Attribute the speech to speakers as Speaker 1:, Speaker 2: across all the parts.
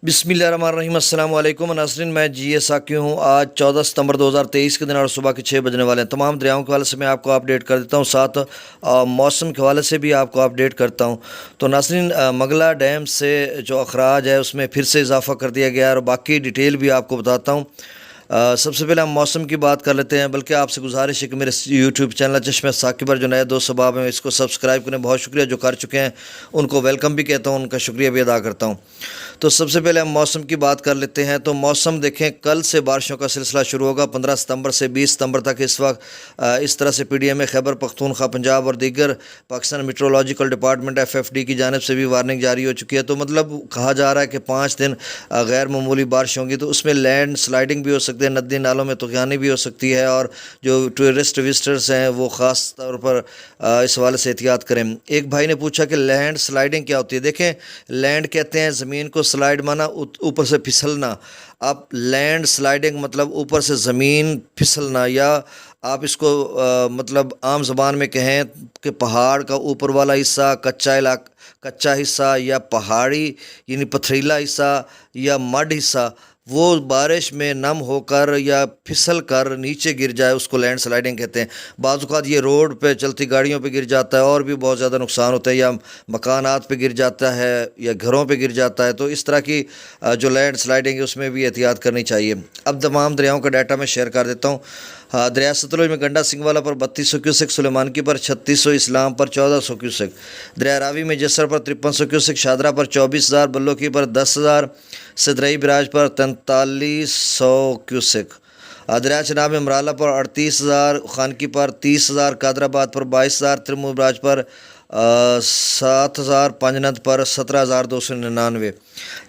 Speaker 1: बिस्मिल्लाहिर्रहमानिर्रहीम। अस्सलाम वालेकुम नाज़रीन, मैं जी ए साकी हूँ। आज 14 सितंबर 2023 के दिन और सुबह के 6 बजने वाले हैं। तमाम दरियाओं के हवाले से मैं आपको अपडेट कर देता हूँ, साथ मौसम के हवाले से भी आपको अपडेट करता हूँ। तो नाज़रीन, मंगला डैम से जो अखराज है उसमें फिर से इजाफ़ा कर दिया गया है और बाकी डिटेल भी आपको बताता हूँ। सबसे पहले हम मौसम की बात कर लेते हैं, बल्कि आपसे गुजारिश है कि मेरे यूट्यूब चैनल चश्मे साकी पर जो नए दोस्त सबाब हैं इसको सब्सक्राइब करें। बहुत शुक्रिया जो कर चुके हैं, उनको वेलकम भी कहता हूँ, उनका शुक्रिया भी अदा करता हूँ। तो सबसे पहले हम मौसम की बात कर लेते हैं। तो मौसम देखें, कल से बारिशों का सिलसिला शुरू होगा 15 सितंबर से 20 सितंबर तक। इस वक्त इस तरह से PDMA, खैबर पख्तूनख्वा पंजाब और दीगर पाकिस्तान मेट्रोलॉजिकल डिपार्टमेंट FFD की जानिब से भी वार्निंग जारी हो चुकी है। तो मतलब कहा जा रहा है कि 5 दिन गैर मामूली बारिश होंगी, तो उसमें लैंड स्लाइडिंग भी हो सकती है, नदी नालों में तुगयानी भी हो सकती है, और जो टूरिस्ट विजिटर्स हैं वो ख़ास तौर पर इस हवाले से एहतियात करें। एक भाई ने पूछा कि लैंड स्लाइडिंग क्या होती है। देखें, लैंड कहते हैं ज़मीन को, स्लाइड माना ऊपर से फिसलना। आप लैंड स्लाइडिंग मतलब ऊपर से ज़मीन फिसलना, या आप इसको मतलब आम ज़बान में कहें कि पहाड़ का ऊपर वाला हिस्सा, कच्चा हिस्सा, या पहाड़ी यानी पथरीला हिस्सा, या मड हिस्सा, वो बारिश में नम होकर या फिसल कर नीचे गिर जाए, उसको लैंड स्लाइडिंग कहते हैं। बाज़ औक़ात ये रोड पे चलती गाड़ियों पे गिर जाता है और भी बहुत ज़्यादा नुकसान होता है, या मकानात पे गिर जाता है, या घरों पे गिर जाता है। तो इस तरह की जो लैंड स्लाइडिंग है उसमें भी एहतियात करनी चाहिए। अब तमाम दरियाओं का डाटा मैं शेयर कर देता हूँ। हाँ, दरिया सतलुज में गंडा सिंगवाला पर 3200 क्यूसेक, सुलेमानकी पर 3600, इस्लाम पर 1400 क्यूसेक, दरिया रावी में जसर पर 5300 क्यूसेक, शादरा पर 24,000, बल्लोकी पर 10,000, सदरई बराज पर 4300 क्यूसेक, दरिया चनाब में मराला पर 38,000, खानकी पर 30,000, कादराबाद पर 22,000, तिरमू बराज पर 7,000, पंजनद पर 17,299,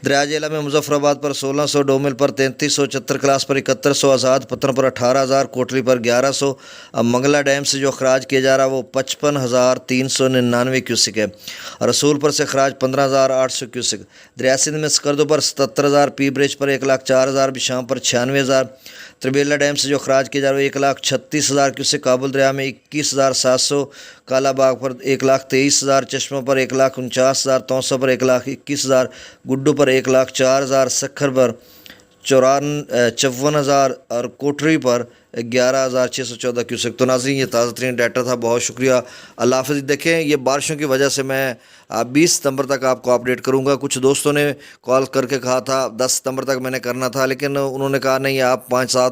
Speaker 1: दरिया जेला में मुजफ्फराबाद पर 1600, डोमिल पर 3300, चतर क्लास पर 7100, आज़ाद पत्थर पर 18,000, कोटली पर 1100। अब मंगला डैम से जो अखराज किया जा रहा है वो 55,399 क्यूसिक है। रसूल पर से अखराज 15,800 क्यूसिक, दरिया सिंध में स्कर्दो पर 77,000, पी ब्रिज पर 1,04,000, बिशाम पर 96,000, त्रिबेला डैम से जो अखराज किया जा रहा है 1,36,000 क्यूसिक, काबुल दरिया में 21,700, कालाबाग पर 1,23,000, चश्मों पर 1,49,000, तौसा पर 1,21,000, गुड्डू पर 1,04,000, सखर पर 54,000 और कोटरी पर 11,614 क्यूसेक। तो नाज़रीन, ये ताज़ा तरीन डाटा था। बहुत शुक्रिया, अल्लाह हाफ़िज़। देखें, ये बारिशों की वजह से मैं 20 सितंबर तक आपको अपडेट करूंगा। कुछ दोस्तों ने कॉल करके कहा था 10 सितंबर तक मैंने करना था, लेकिन उन्होंने कहा नहीं, आप 5-7